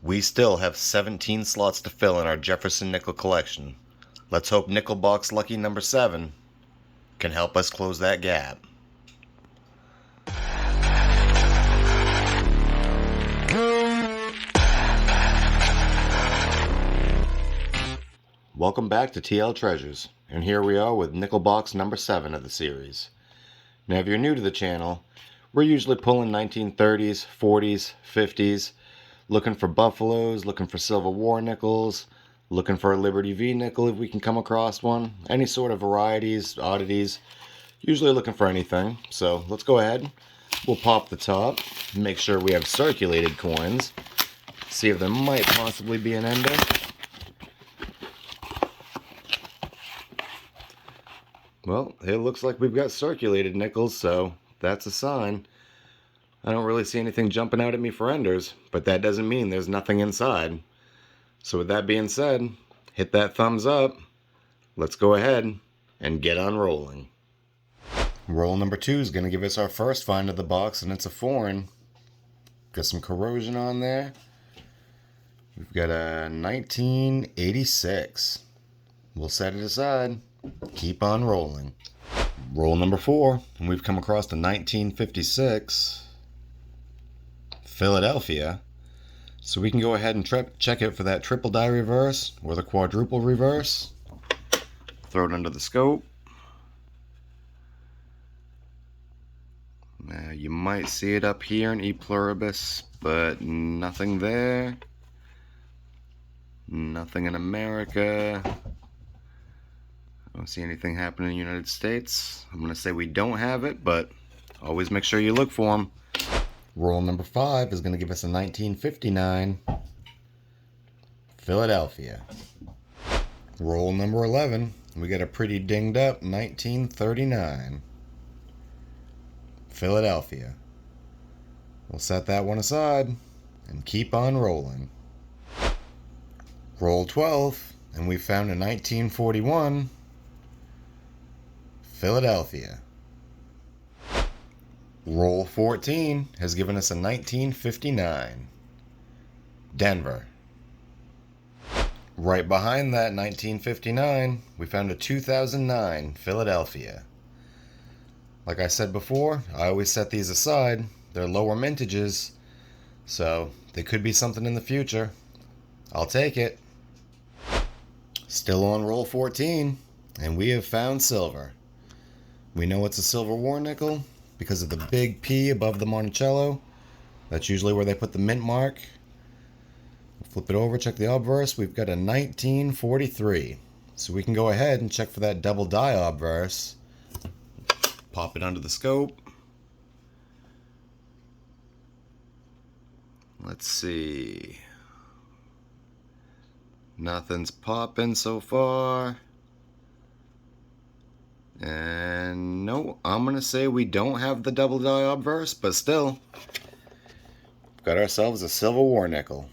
We still have 17 slots to fill in our Jefferson nickel collection. Let's hope Nickel Box Lucky number 7 can help us close that gap. Welcome back to TL Treasures, and here we are with Nickel Box number 7 of the series. Now if you're new to the channel, we're usually pulling 1930s, 40s, 50s, looking for buffaloes, looking for Civil War nickels, looking for a Liberty V nickel if we can come across one, any sort of varieties, oddities, usually looking for anything. So let's go ahead, we'll pop the top, make sure we have circulated coins, see if there might possibly be an ender. Well, it looks like we've got circulated nickels, so that's a sign. I don't really see anything jumping out at me for enders, but that doesn't mean there's nothing inside. So with that being said, hit that thumbs up. Let's go ahead and get on rolling. Roll number 2 is going to give us our first find of the box, and it's a foreign. Got some corrosion on there. We've got a 1986. We'll set it aside. Keep on rolling. Roll number 4, and we've come across the 1956 Philadelphia. So we can go ahead and check it for that triple die reverse or the quadruple reverse. Throw it under the scope. Now you might see it up here in E pluribus, but nothing there. Nothing in America. I don't see anything happening in the United States. I'm going to say we don't have it, but always make sure you look for them. Roll number 5 is going to give us a 1959 Philadelphia. Roll number 11, we got a pretty dinged up 1939 Philadelphia. We'll set that one aside and keep on rolling. Roll 12, and we found a 1941 Philadelphia. Roll 14 has given us a 1959 Denver. Right behind that 1959, we found a 2009 Philadelphia. Like I said before, I always set these aside. They're lower mintages, so they could be something in the future. I'll take it. Still on roll 14, and we have found silver. We know it's a Civil War nickel because of the big P above the Monticello. That's usually where they put the mint mark. Flip it over, check the obverse. We've got a 1943. So we can go ahead and check for that double die obverse. Pop it under the scope. Let's see. Nothing's popping so far. And no, I'm going to say we don't have the double die obverse, but still, we've got ourselves a Civil War nickel.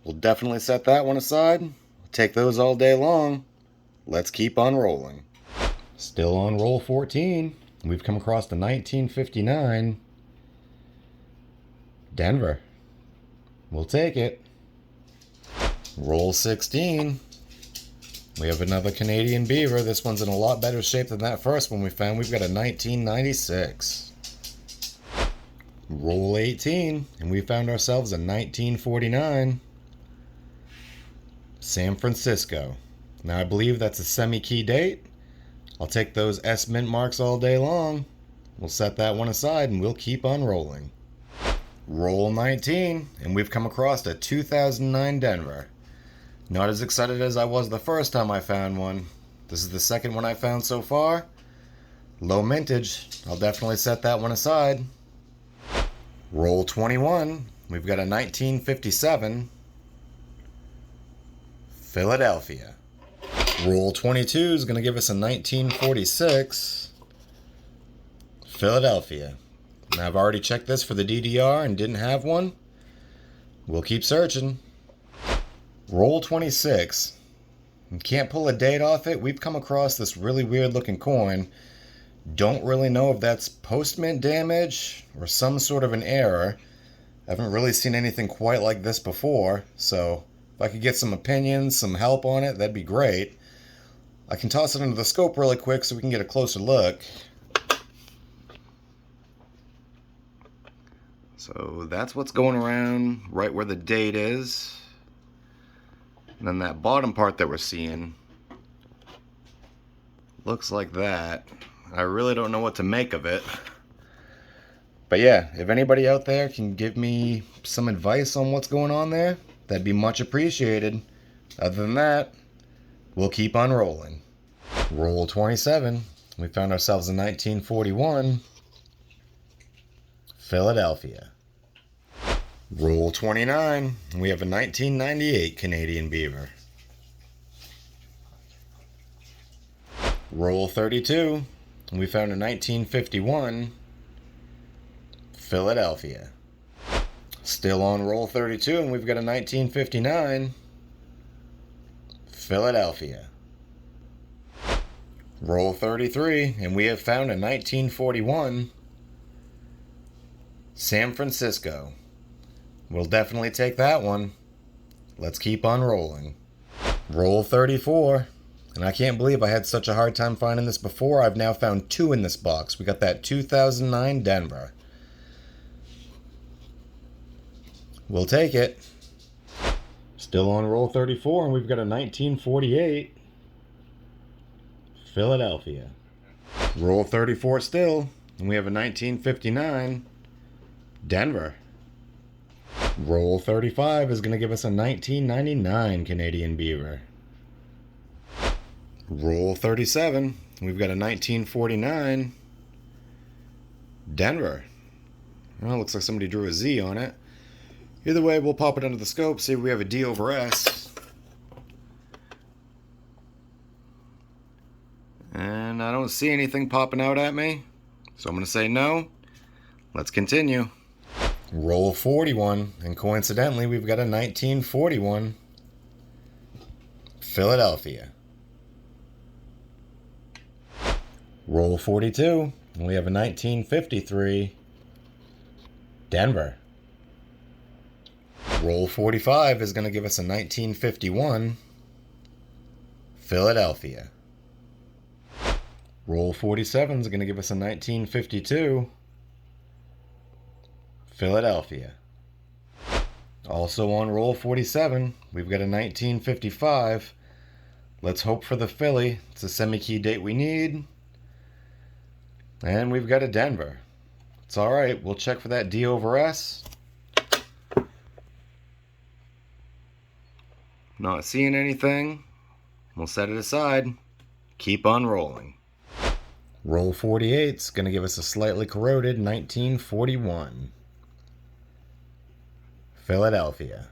We'll definitely set that one aside. We'll take those all day long. Let's keep on rolling. Still on roll 14, we've come across the 1959 Denver. We'll take it. Roll 16. We have another Canadian beaver. This one's in a lot better shape than that first one we found. We've got a 1996. Roll 18, and we found ourselves a 1949 San Francisco. Now I believe that's a semi-key date. I'll take those S mint marks all day long. We'll set that one aside and we'll keep on rolling. Roll 19, and we've come across a 2009 Denver. Not as excited as I was the first time I found one. This is the second one I found so far. Low mintage. I'll definitely set that one aside. Roll 21. We've got a 1957 Philadelphia. Roll 22 is going to give us a 1946 Philadelphia. Now I've already checked this for the DDR and didn't have one. We'll keep searching. Roll 26. Can't pull a date off it. We've come across this really weird looking coin. Don't really know if that's post mint damage or some sort of an error. I haven't really seen anything quite like this before, so if I could get some opinions, some help on it, that'd be great. I can toss it into the scope really quick so we can get a closer look. So that's what's going around right where the date is. And then that bottom part that we're seeing looks like that. I really don't know what to make of it. But yeah, if anybody out there can give me some advice on what's going on there, that'd be much appreciated. Other than that, we'll keep on rolling. Roll 27. We found ourselves in 1941, Philadelphia. Roll 29. We have a 1998 Canadian beaver. Roll 32. We found a 1951 Philadelphia. Still on roll 32, and we've got a 1959 Philadelphia. Roll 33, and we have found a 1941 San Francisco. We'll definitely take that one. Let's keep on rolling. Roll 34. And I can't believe I had such a hard time finding this before. I've now found two in this box. We got that 2009 Denver. We'll take it. Still on roll 34, and we've got a 1948 Philadelphia. Roll 34 still, and we have a 1959 Denver. Roll 35 is going to give us a 1999 Canadian beaver. Roll 37, we've got a 1949 Denver. Well, it looks like somebody drew a Z on it. Either way, we'll pop it under the scope, see if we have a D over S. And I don't see anything popping out at me, so I'm going to say no. Let's continue. Roll 41, and coincidentally, we've got a 1941 Philadelphia. Roll 42, and we have a 1953 Denver. Roll 45 is going to give us a 1951 Philadelphia. Roll 47 is going to give us a 1952 Philadelphia. Also on roll 47, we've got a 1955. Let's hope for the Philly. It's a semi-key date we need. And we've got a Denver. It's alright, we'll check for that D over S. Not seeing anything. We'll set it aside. Keep on rolling. Roll 48 is going to give us a slightly corroded 1941 Philadelphia.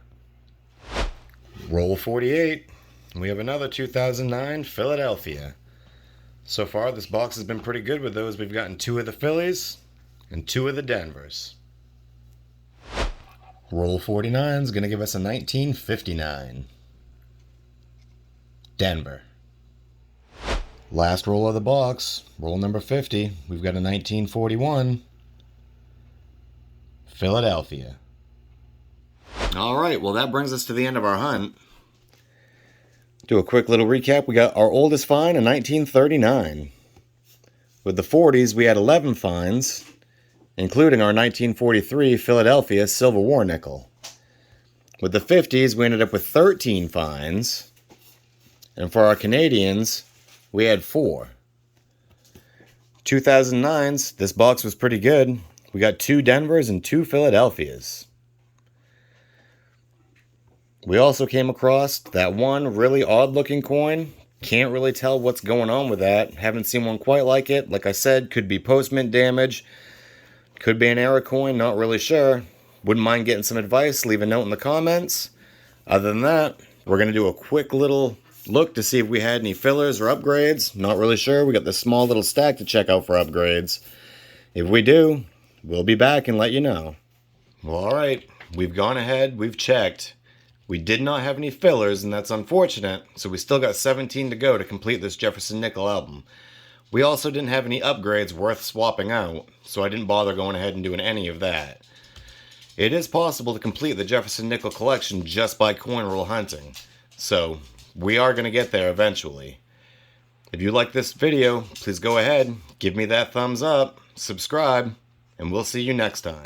Roll 48. We have another 2009 Philadelphia. So far, this box has been pretty good with those. We've gotten two of the Phillies and two of the Denvers. Roll 49 is going to give us a 1959 Denver. Last roll of the box, roll number 50. We've got a 1941 Philadelphia. All right, well, that brings us to the end of our hunt. Do a quick little recap. We got our oldest find in 1939. With the 40s, we had 11 finds, including our 1943 Philadelphia Silver War nickel. With the 50s, we ended up with 13 finds. And for our Canadians, we had 4. 2009s, this box was pretty good. We got 2 Denvers and 2 Philadelphias. We also came across that one really odd-looking coin. Can't really tell what's going on with that. Haven't seen one quite like it. Like I said, could be post-mint damage. Could be an error coin, not really sure. Wouldn't mind getting some advice. Leave a note in the comments. Other than that, we're going to do a quick little look to see if we had any fillers or upgrades. Not really sure. We got this small little stack to check out for upgrades. If we do, we'll be back and let you know. Well, alright. We've gone ahead. We've checked. We did not have any fillers, and that's unfortunate, so we still got 17 to go to complete this Jefferson Nickel album. We also didn't have any upgrades worth swapping out, so I didn't bother going ahead and doing any of that. It is possible to complete the Jefferson Nickel collection just by coin roll hunting, so we are going to get there eventually. If you like this video, please go ahead, give me that thumbs up, subscribe, and we'll see you next time.